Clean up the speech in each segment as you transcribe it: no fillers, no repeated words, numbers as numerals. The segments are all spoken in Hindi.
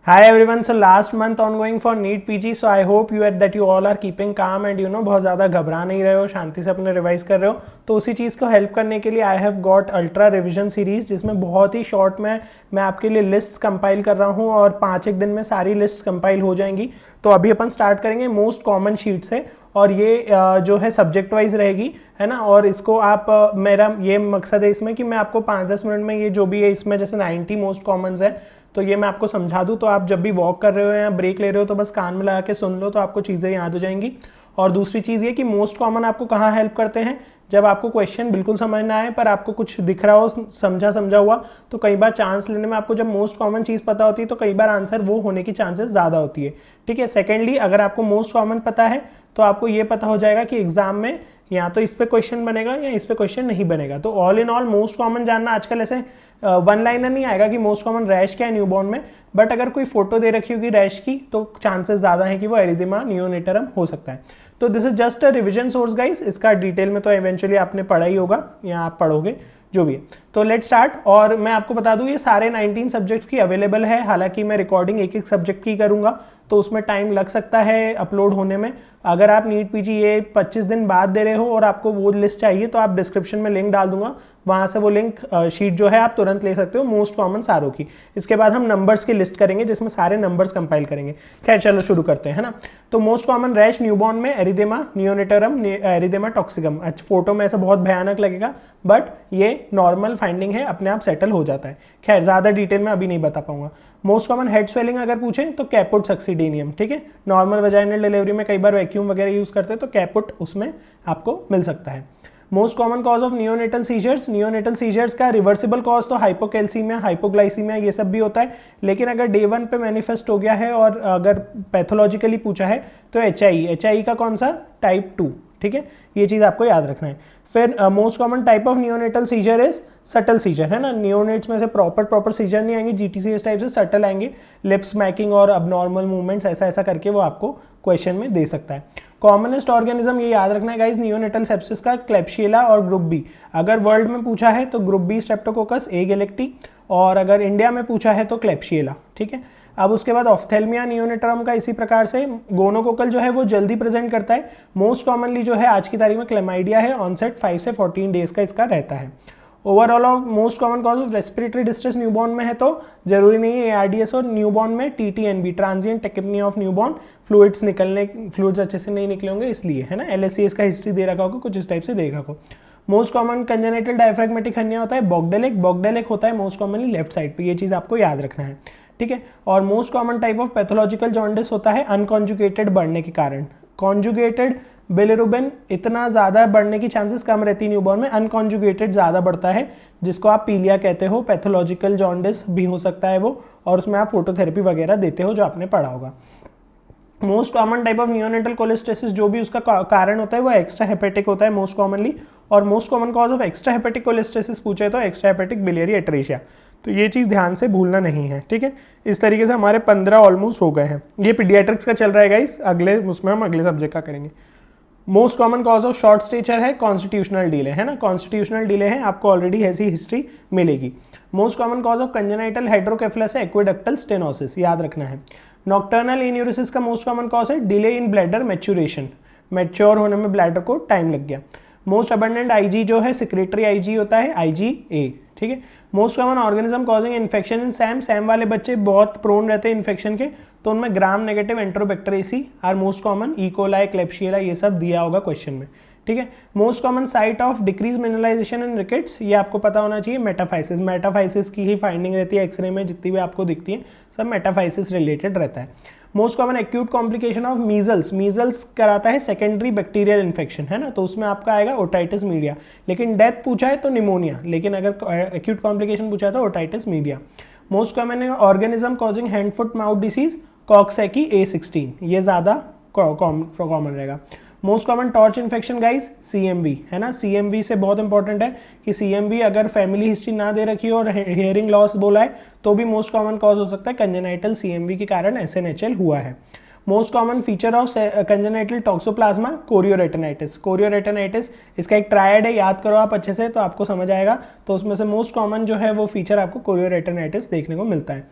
Hi everyone, so last month ongoing for Neet PG, so I hope that you all are keeping calm and बहुत ज़्यादा घबरा नहीं रहे हो, शांति से अपने रिवाइज कर रहे हो। तो उसी चीज़ को हेल्प करने के लिए I have got ultra revision series, जिसमें बहुत ही शॉर्ट में मैं आपके लिए लिस्ट कंपाइल कर रहा हूँ और 5-1 दिन में सारी लिस्ट कंपाइल हो जाएंगी। तो अभी अपन स्टार्ट करेंगे मोस्ट कॉमन शीट से, और ये जो है सब्जेक्ट वाइज रहेगी, है ना। और इसको आप मेरा ये मकसद है इसमें कि मैं आपको 5-10 मिनट में ये जो भी है इसमें जैसे 90 मोस्ट कॉमन्स है तो ये मैं आपको समझा दूँ, तो आप जब भी वॉक कर रहे हो या ब्रेक ले रहे हो तो बस कान में लगा के सुन लो, तो आपको चीज़ें याद हो जाएंगी। और दूसरी चीज़ ये कि मोस्ट कॉमन आपको कहाँ हेल्प करते हैं, जब आपको क्वेश्चन बिल्कुल समझ ना आए पर आपको कुछ दिख रहा हो समझा हुआ, तो कई बार चांस लेने में आपको जब मोस्ट कॉमन चीज़ पता होती है तो कई बार आंसर वो होने की चांसेस ज़्यादा होती है, ठीक है। सेकेंडली, अगर आपको मोस्ट कॉमन पता है तो आपको ये पता हो जाएगा कि एग्जाम में या तो इस पे क्वेश्चन बनेगा या इस पे क्वेश्चन नहीं बनेगा। तो all in all most common जानना आजकल ऐसे वन लाइनर नहीं आएगा कि मोस्ट कॉमन रैश क्या है न्यूबॉर्न में, बट अगर कोई फोटो दे रखी होगी रैश की तो चांसेस ज़्यादा हैं कि वो एरिथेमा नियोनेटरम हो सकता है। तो this is just a revision source guys, इसका डिटेल में तो इवेंचुअली आपने पढ़ा ही होगा या आप पढ़ोगे जो भी है। तो लेट स्टार्ट। और मैं आपको बता दूं ये सारे 19 सब्जेक्ट्स की अवेलेबल है, हालांकि मैं रिकॉर्डिंग एक एक सब्जेक्ट की करूंगा तो उसमें टाइम लग सकता है अपलोड होने में। अगर आप नीट पीजी ये 25 दिन बाद दे रहे हो और आपको वो लिस्ट चाहिए तो आप डिस्क्रिप्शन में लिंक डाल दूंगा, वहां से वो लिंक शीट जो है आप तुरंत ले सकते हो मोस्ट कॉमन सारों की। इसके बाद हम नंबर्स की लिस्ट करेंगे जिसमें सारे नंबर्स कंपाइल करेंगे। खैर चलो शुरू करते हैं, है ना। तो मोस्ट कॉमन रैश न्यूबॉर्न में एरिथेमा नियोनेटरम, एरिथेमा टॉक्सिकम। अच्छा, फोटो में ऐसा बहुत भयानक लगेगा बट ये नॉर्मल फाइंडिंग है, अपने आप सेटल हो जाता है। खैर ज्यादा डिटेल में अभी नहीं बता पाऊंगा। मोस्ट कॉमन हेड स्वेलिंग अगर पूछें तो कैपुट सक्सीडेनियम, ठीक है। नॉर्मल वजाइनल डिलीवरी में कई बार वैक्यूम वगैरह यूज करते हैं तो कैपुट उसमें आपको मिल सकता है। Most common cause of neonatal seizures, neonatal seizures का रिवर्सिबल कॉज तो हाइपोकैल्सीमिया, हाइपोग्लाइसीमिया ये सब भी होता है, लेकिन अगर डे 1 पे मैनिफेस्ट हो गया है और अगर पैथोलॉजिकली पूछा है तो एचआई का कौन सा, टाइप 2, ठीक है। ये चीज आपको याद रखना है। फिर most common type of neonatal seizure is subtle seizure, है ना। नियोनेट्स में से प्रॉपर सीजर नहीं आएंगे, जीटीसीएस टाइप से सटल आएंगे, लिप्स मैकिंग और अबनॉर्मल मूवमेंट्स ऐसा करके वो आपको क्वेश्चन में दे सकता है। कॉमनेस्ट ऑर्गेनिज्म ये याद रखना है गाइस नियोनेटल सेप्सिस का, क्लेप्शियला और ग्रुप बी। अगर वर्ल्ड में पूछा है तो ग्रुप बी स्ट्रेप्टोकोकस ए गैलेक्टी, और अगर इंडिया में पूछा है तो क्लेप्शियला, ठीक है। अब उसके बाद ऑफ्थेल्मिया नियोनेटरम का इसी प्रकार से। गोनोकोकल जो है वो जल्दी प्रेजेंट करता है। मोस्ट कॉमनली जो है आज की तारीख में क्लेमाइडिया है, ऑनसेट 5 से 14 डेज का इसका रहता है। Overall of most common cause of respiratory distress newborn में है तो जरूरी नहीं है एआरडीएस, और न्यूबॉर्न में TTNB, transient tachypnoea of newborn, fluids अच्छे से नहीं निकले होंगे इसलिए, है ना। एलएससीएस का हिस्ट्री दे रखा होगा कुछ इस टाइप से दे रखा हो। Most common congenital diaphragmatic hernia होता है बॉगडेलेक होता है मोस्ट कॉमनली लेफ्ट साइड पे, ये चीज आपको याद रखना है, ठीक है। और most common type of pathological jaundice होता है अनकॉन्जुगेटेड बढ़ने के कारण। कॉन्जुगेटेड बिलिरुबिन इतना ज़्यादा बढ़ने की चांसेस कम रहती है न्यूबॉर्न में, अनकॉन्जुगेटेड ज़्यादा बढ़ता है, जिसको आप पीलिया कहते हो। पैथोलॉजिकल जॉन्डिस भी हो सकता है वो, और उसमें आप फोटोथेरेपी वगैरह देते हो जो आपने पढ़ा होगा। Most common type of neonatal cholestasis जो भी उसका कारण होता है वो एक्स्ट्रा हेपेटिक होता है मोस्ट कॉमनली। और most common cause of extra hepatic cholestasis पूछे तो एक्स्ट्रा हेपेटिक बिलियरी एट्रेशिया। तो ये चीज़ ध्यान से भूलना नहीं है, ठीक है। इस तरीके से हमारे 15 ऑलमोस्ट हो गए हैं। ये पीडियाट्रिक्स का चल रहा है गाइस, अगले उसमें हम अगले सब्जेक्ट का करेंगे। Most common cause of short stature है कॉन्स्टिट्यूशनल डिले, है ना। कॉन्स्टिट्यूशनल डिले है, आपको ऑलरेडी ऐसी हिस्ट्री मिलेगी। Most common cause of congenital hydrocephalus है एक्वेडक्टल स्टेनोसिस, याद रखना है। नॉक्टर्नल एन्यूरिसिस का मोस्ट कॉमन कॉज है delay in bladder maturation, mature होने में ब्लैडर को टाइम लग गया। मोस्ट अबंडेंट आईजी जो है सिक्रेटरी आईजी होता है, IgA, ठीक है। Most common organism causing infection in Sam वाले बच्चे बहुत प्रोन रहते हैं इन्फेक्शन के, तो उनमें gram negative enterobacteriaceae are most common, E coli, klebsiella ये सब दिया होगा क्वेश्चन में, ठीक है। Most common site of decrease mineralisation in rickets, ये आपको पता होना चाहिए। मेटाफाइसिस की ही फाइंडिंग रहती है एक्सरे में, जितनी भी आपको दिखती है सब मेटाफाइसिस रिलेटेड रहता है। Most common acute complication of measles कराता है सेकेंडरी बैक्टीरियल इन्फेक्शन, है ना। तो उसमें आपका आएगा ओटाइटिस मीडिया, लेकिन डेथ पूछा है तो निमोनिया, लेकिन अगर एक्यूट कॉम्प्लिकेशन पूछा है तो otitis media. Most common organism causing hand foot mouth disease Coxsackie A16, ये ज़्यादा कॉमन रहेगा। Most common torch infection guys CMV, है ना। CMV से बहुत इंपॉर्टेंट है कि CMV अगर फैमिली हिस्ट्री ना दे रखी हो और हियरिंग लॉस बोला है तो भी मोस्ट कॉमन कॉज हो सकता है कंजेनाइटल CMV के कारण SNHL हुआ है। Most common feature of congenital toxoplasma chorioretinitis, इसका एक ट्रायड है, याद करो आप अच्छे से तो आपको समझ आएगा। तो उसमें से मोस्ट कॉमन जो है वो फीचर आपको कोरियोरेटिनाइटिस देखने को मिलता है।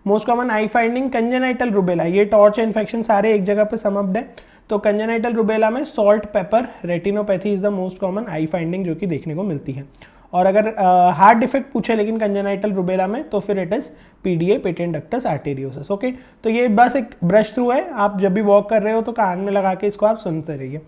मोस्ट कॉमन आई फाइंडिंग कंजेनाइटल रुबेला, ये टॉर्च इन्फेक्शन सारे एक जगह पे समअप्ड है। तो कंजेनाइटल रुबेला में salt pepper retinopathy is the most common I finding जो कि देखने को मिलती है। और अगर हार्ट डिफेक्ट पूछे लेकिन कंजेनाइटल रुबेला में, तो फिर it is PDA, patent ductus arteriosus. Okay, तो ये बस एक ब्रश थ्रू है, आप जब भी वॉक कर रहे हो तो कान में लगा के इसको आप सुनते रहिए।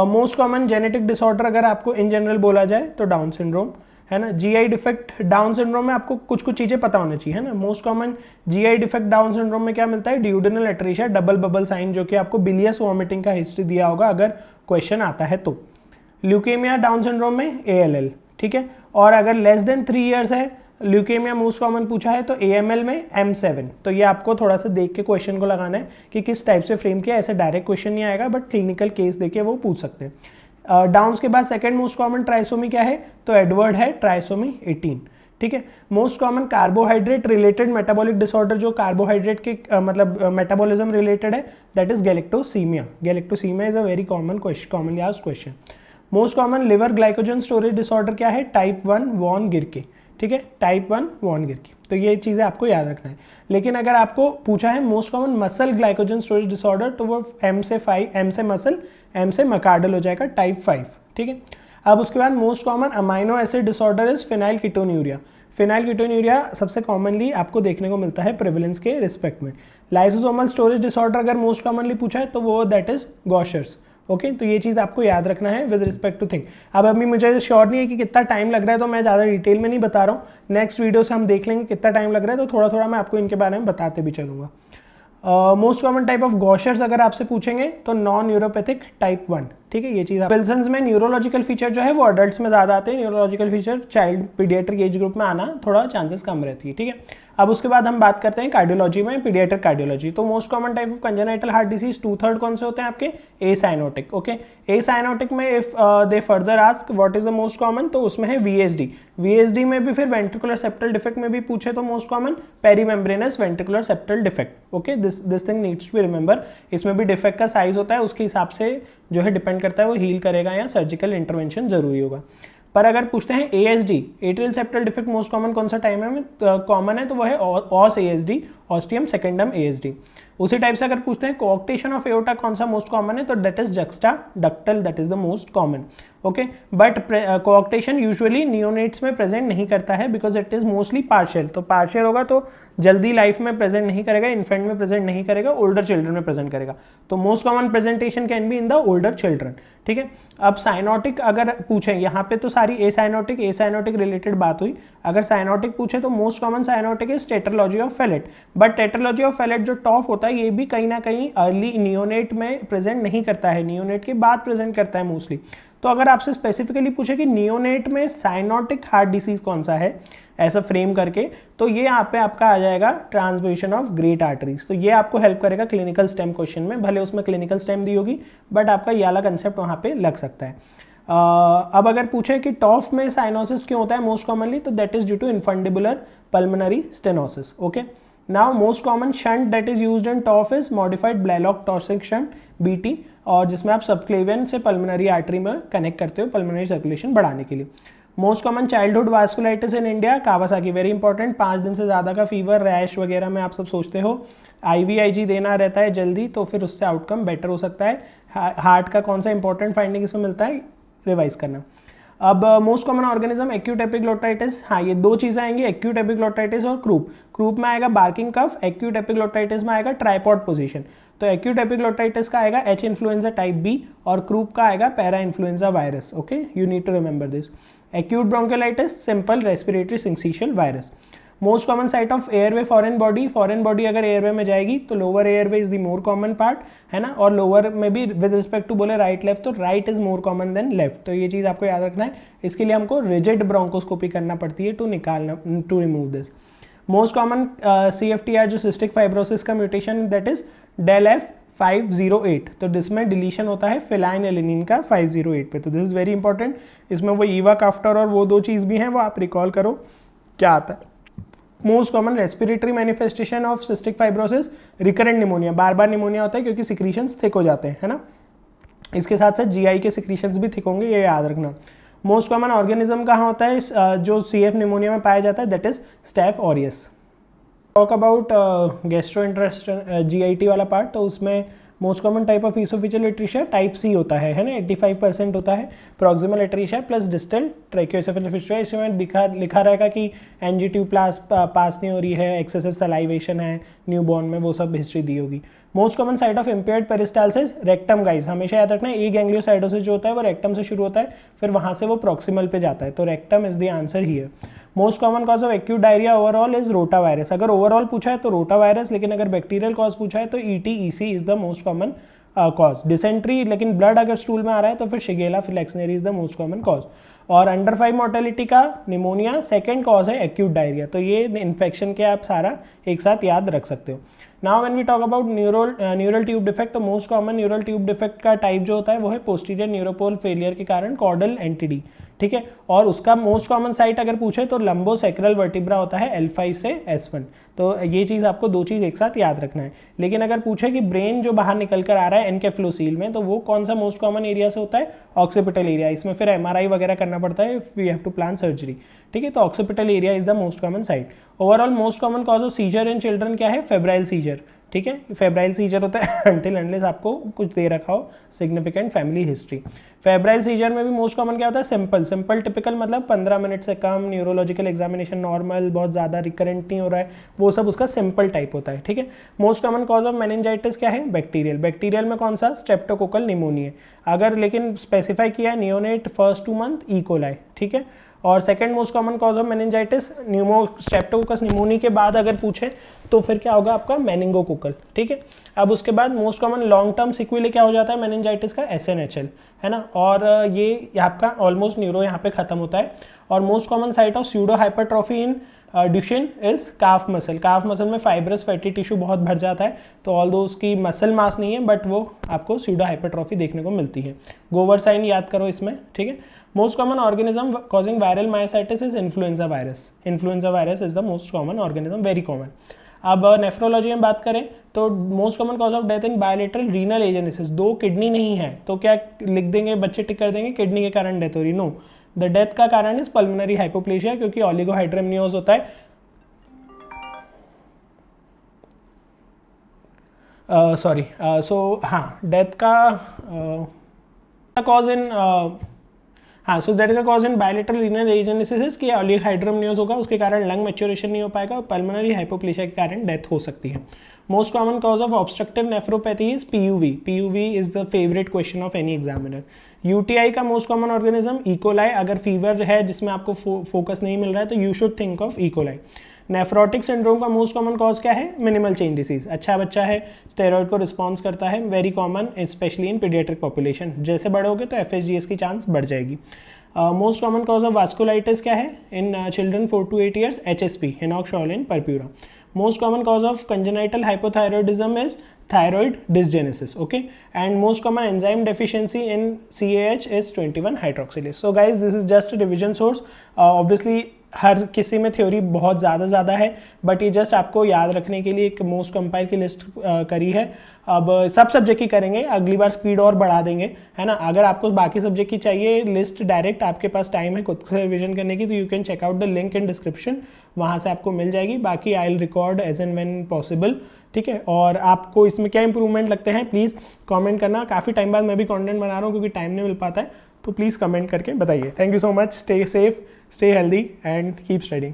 मोस्ट कॉमन जेनेटिक डिसऑर्डर अगर आपको इन जनरल बोला जाए तो डाउन सिंड्रोम है ना। जीआई डिफेक्ट डाउन सिंड्रोम में आपको कुछ कुछ चीजें पता होनी चाहिए, है ना। Most common GI defect down syndrome में क्या मिलता है, ड्यूडेनल एट्रेशिया, डबल बबल साइन, जो कि आपको बिलियस वॉमिटिंग का हिस्ट्री दिया होगा अगर क्वेश्चन आता है तो। ल्यूकेमिया डाउन सिंड्रोम में ALL, ठीक है। और अगर लेस देन 3 ईयर्स है, ल्यूकेमिया मोस्ट कॉमन पूछा है तो AML में M7। तो ये आपको थोड़ा सा देख के क्वेश्चन को लगाना है कि किस टाइप से फ्रेम किया, ऐसे डायरेक्ट क्वेश्चन नहीं आएगा, बट क्लिनिकल केस देके वो पूछ सकते हैं। डाउन्स के बाद सेकंड मोस्ट कॉमन ट्राइसोमी क्या है, तो एडवर्ड है, ट्राइसोमी 18, ठीक है। Most common carbohydrate related metabolic disorder, जो कार्बोहाइड्रेट के मतलब मेटाबॉलिज्म रिलेटेड है, that is galactosaemia. Galactosaemia is a very commonly asked question. Most common liver glycogen storage disorder क्या है, टाइप 1 वॉन गिरके, ठीक है, टाइप 1 वॉन गिरके। तो ये चीज़ें आपको याद रखना है। लेकिन अगर आपको पूछा है most common muscle glycogen storage disorder, तो वो M से मसल, M से मकार्डल हो जाएगा, टाइप 5, ठीक है। अब उसके बाद most common amino acid disorder is phenyl ketonuria. Phenyl ketonuria सबसे कॉमनली आपको देखने को मिलता है प्रेवलेंस के रिस्पेक्ट में। लाइसोसोमल स्टोरेज डिसऑर्डर अगर मोस्ट कॉमनली पूछा है तो वो दैट इज गॉशर्स। ओके, तो ये चीज़ आपको याद रखना है विद रिस्पेक्ट टू थिंग। अब अभी मुझे श्योर नहीं है कि कितना टाइम लग रहा है, तो मैं ज़्यादा डिटेल में नहीं बता रहा हूँ। नेक्स्ट वीडियो से हम देख लेंगे कितना टाइम लग रहा है, तो थोड़ा थोड़ा मैं आपको इनके बारे में बताते भी चलूँगा। मोस्ट कॉमन टाइप ऑफ गॉशर्स अगर आपसे पूछेंगे तो नॉन न्यूरोपैथिक टाइप 1, ठीक है, ये चीज़। विल्सन्स में न्यूरोलॉजिकल फीचर जो है वो अडल्ट्स में ज़्यादा आते हैं, neurological feature child paediatric age group में आना थोड़ा चांसेस कम रहती है, ठीक है। अब उसके बाद हम बात करते हैं कार्डियोलॉजी में, पीडियाट्रिक कार्डियोलॉजी। तो most common type of congenital heart disease 2/3 कौन से होते हैं आपके, ए साइनोटिक। ओके, ए साइनोटिक में if they further ask what is the most common, तो उसमें है VSD। VSD में भी फिर वेंट्रिकुलर सेप्टल डिफेक्ट में भी पूछे तो most common perimembranous ventricular septal defect. Okay, this thing needs to be remember. इसमें भी डिफेक्ट का साइज होता है, उसके हिसाब से जो है डिपेंड करता है वो हील करेगा या सर्जिकल इंटरवेंशन जरूरी होगा। पर अगर पूछते हैं ASD, atrial septal defect most common कौन सा टाइम है कॉमन है, तो वो है ऑस ASD, ऑस्टियम सेकेंडम ASD। उसी टाइप से अगर पूछते हैं कोऑक्टेशन ऑफ एओर्टा कौन सा मोस्ट कॉमन है, तो that is juxta ductal, that is the most common. Okay, but coarctation usually neonates में प्रेजेंट नहीं करता है because it is mostly partial. तो पार्शियल होगा तो जल्दी लाइफ में प्रेजेंट नहीं करेगा, इन्फेंट में प्रेजेंट नहीं करेगा, ओल्डर चिल्ड्रन में प्रेजेंट करेगा। तो most common presentation can be in the older children, ठीक है। अब साइनोटिक अगर पूछे, यहाँ पे तो सारी ए साइनोटिक रिलेटेड बात हुई। अगर साइनोटिक पूछे तो most common cyanotic is tetralogy of Fallot. But tetralogy of Fallot जो टॉफ होता है ये भी कहीं ना कहीं अर्ली नियोनेट में प्रेजेंट नहीं करता है, नियोनेट के बाद प्रेजेंट करता है मोस्टली। तो अगर आपसे स्पेसिफिकली पूछे कि नियोनेट में साइनोटिक हार्ट डिसीज कौन सा है ऐसा फ्रेम करके, तो ये यहाँ पे आपका आ जाएगा ट्रांसपोजिशन ऑफ ग्रेट आर्टरीज। तो ये आपको हेल्प करेगा क्लिनिकल स्टेम क्वेश्चन में, भले उसमें क्लिनिकल स्टेम दी होगी बट आपका ये वाला कंसेप्ट वहाँ पे लग सकता है। अब अगर पूछे कि टॉफ में साइनोसिस क्यों होता है मोस्ट कॉमनली, तो that is due to infundibular pulmonary stenosis. Okay, now most common shunt that is used in TOF is modified Blalock Taussig shunt BT, और जिसमें आप सबक्लेवियन से पल्मोनरी आर्टरी में कनेक्ट करते हो पल्मोनरी सर्कुलेशन बढ़ाने के लिए। Most common childhood vasculitis in India Kawasaki, very important. 5 दिन से ज़्यादा का फीवर, रैश वगैरह में आप सब सोचते हो, IVIG देना रहता है जल्दी, तो फिर उससे आउटकम बेटर हो सकता है। हार्ट का कौन सा इंपॉर्टेंट फाइंडिंग इसमें मिलता है, रिवाइज करना। अब most common organism acute epiglottitis, हाँ ये दो चीजें आएंगी, एक्यूट एपिग्लोटाइटिस और क्रूप में आएगा बार्किंग कफ, एक्यूट एपिग्लोटाइटिस में आएगा ट्राइपॉड पोजीशन। तो एक्यूट एपिग्लोटाइटिस का आएगा H इन्फ्लुएंजा टाइप B और क्रूप का आएगा parainfluenza virus. Okay, you need to remember this. Acute bronchiolitis simple respiratory syncytial virus. Most common site of airway foreign body अगर एयरवे में जाएगी तो lower airway is the more common part, है ना। और लोअर में भी विद रिस्पेक्ट टू बोले राइट लेफ्ट, तो right is more common then left. तो ये चीज आपको याद रखना है। इसके लिए हमको रिजिड ब्रोंकोस्कोपी करना पड़ती है to remove this. Most common CFTR जो सिस्टिक फाइब्रोसिस का म्यूटेशन दैट इज DELF508, तो जिसमें डिलीशन होता है फिलाइनएलेनिन का 508 पे। तो दिस इज वेरी इंपॉर्टेंट। इसमें वो ईवा काफ्टर और वो दो चीज़ भी हैं, वो आप रिकॉल करो क्या आता है। Most common respiratory manifestation of cystic fibrosis recurrent pneumonia, bar bar pneumonia होता है क्योंकि सिक्रीशंस थिक हो जाते हैं, है ना। इसके साथ साथ GI के सिक्रीशंस भी थिक होंगे, ये याद रखना। मोस्ट कॉमन ऑर्गेनिज्म कहाँ होता है जो CF निमोनिया में पाया जाता है, that is staph aureus. Talk about gastrointestinal GIT वाला पार्ट, तो उसमें most common type of oesophageal atresia type C होता है ना, 85% होता है proximal atresia plus distal tracheoesophageal fistula. इसमें लिखा रहेगा कि NG ट्यूब पास नहीं हो रही है, एक्सेसिव सलाइवेशन है न्यूबॉर्न में, वो सब हिस्ट्री दी होगी। Most common site of impaired peristalsis rectum guys, हमेशा याद रखना ए गैंग्लियोसाइटोसिस जो होता है वो रेक्टम से शुरू होता है, फिर वहाँ से वो प्रॉक्सिमल पे जाता है, तो rectum is the answer here. Most common cause of acute diarrhoea overall is rota virus. अगर ओवरऑल पूछा है तो रोटा वायरस, लेकिन अगर बैक्टीरियल कॉज पूछा है तो ET/EC is the most common cause. Dysentery, लेकिन ब्लड अगर स्टूल में आ रहा है तो फिर shigella flexneri is the most common cause. और अंडर 5 मोर्टेलिटी का निमोनिया सेकेंड कॉज है एक्यूट डायरिया, तो ये इन्फेक्शन के आप सारा एक साथ याद रख सकते हो। Now when we talk about neural tube defect, तो most common neural tube defect का टाइप जो होता है वो है पोस्टीरियर न्यूरोपोल फेलियर के कारण कॉर्डल एंटिडी, ठीक है। और उसका मोस्ट कॉमन साइट अगर पूछे तो लंबोसेक्रल वर्टिब्रा होता है L5 से S1, तो ये चीज़ आपको दो चीज़ एक साथ याद रखना है। लेकिन अगर पूछे कि ब्रेन जो बाहर निकल कर आ रहा है एनकेफ्लोसील में, तो वो कौन सा मोस्ट कॉमन एरिया से होता है, ऑक्सीपिटल एरिया। इसमें फिर MRI वगैरह करना पड़ता है if we have to plan surgery, ठीक है। तो occipital area is the most common site. Overall most common cause of seizure in children क्या है, फेब्राइल सीजर, ठीक है। फेब्राइल सीजर होता है अनटिल अनलेस आपको कुछ दे रखा हो significant family history. Febrile seizure में भी मोस्ट कॉमन क्या होता है, सिंपल टिपिकल, मतलब 15 मिनट से कम, न्यूरोलॉजिकल एग्जामिनेशन नॉर्मल, बहुत ज़्यादा रिकरेंट नहीं हो रहा है, वो सब उसका सिंपल टाइप होता है, ठीक है। Most common cause of meningitis क्या है, बैक्टीरियल में कौन सा, स्ट्रेप्टोकोकल निमोनिया। अगर लेकिन स्पेसिफाई किया है neonate first 2 month E coli, ठीक है। और second most common cause of meningitis Streptococcus pneumonia के बाद अगर पूछे तो फिर क्या होगा आपका, मेनिंगोकोकल, ठीक है। अब उसके बाद मोस्ट कॉमन लॉन्ग टर्म सिक्वेली क्या हो जाता है मेनिंजाइटिस का, SNHL, है ना। और ये आपका ऑलमोस्ट न्यूरो यहाँ पे खत्म होता है। और most common site of pseudo hypertrophy in Duchenne is calf muscle में फाइब्रस फैटी टिश्यू बहुत भर जाता है, तो ऑल दो उसकी मसल मास नहीं है बट वो आपको स्यूडो हाइपरट्रॉफी देखने को मिलती है। गोवर साइन याद करो इसमें, ठीक है। Most common organism causing viral myositis is influenza virus is the most common organism, very common. अब नेफ्रोलॉजी में बात करें तो most common cause of death in bilateral renal agenesis, 2 kidney नहीं है तो क्या लिख देंगे, बच्चे टिक कर देंगे किडनी के कारण डेथ हो रही, नो, द डेथ का कारण इज पल्मोनरी हाइपोप्लेशिया, क्योंकि ऑलिगोहाइड्रमनियोज होता है। डेथ का कॉज इन सो दैट का कॉज इन बायलेटरल रीनल एजेनेसिस कि ऑलिगोहाइड्रमनियोज होगा, उसके कारण लंग मैच्योरेशन नहीं हो पाएगा और पल्मोनरी हाइपोप्लेशिया के कारण डेथ हो सकती है। Most common cause of obstructive nephropathy is PUV is the favourite question of any examiner. UTI का most common organism E coli, अगर फीवर है जिसमें आपको फोकस नहीं मिल रहा है तो you should think of E coli. Nephrotic syndrome का मोस्ट कॉमन कॉज क्या है, मिनिमल चेन डिसीज, अच्छा बच्चा है, स्टेरॉइड को रिस्पॉन्स करता है, very common specially in paediatric population, जैसे बढ़ोगे तो FSGS की चांस बढ़ जाएगी। Most common cause of vasculitis क्या है in children 4 to 8 years, HSP, Henoch Schonlein purpura. Most common cause of congenital hypothyroidism is thyroid dysgenesis, okay, and most common enzyme deficiency in CAH is 21 hydroxylase. So guys, this is just a revision source. Obviously हर किसी में थ्योरी बहुत ज़्यादा है, बट ये जस्ट आपको याद रखने के लिए एक मोस्ट कंपाइल की लिस्ट करी है। अब सब सब्जेक्ट की करेंगे, अगली बार स्पीड और बढ़ा देंगे, है ना। अगर आपको बाकी सब्जेक्ट की चाहिए लिस्ट डायरेक्ट, आपके पास टाइम है खुद से रिविजन करने की, तो you can check out the link in description, वहाँ से आपको मिल जाएगी। बाकी I will record as and when possible, ठीक है। और आपको इसमें क्या इंप्रूवमेंट लगते हैं प्लीज़ कमेंट करना। काफ़ी टाइम बाद मैं भी कंटेंट बना रहा हूँ क्योंकि टाइम नहीं मिल पाता है, तो प्लीज़ कमेंट करके बताइए। Thank you so much, stay safe, stay healthy and keep studying.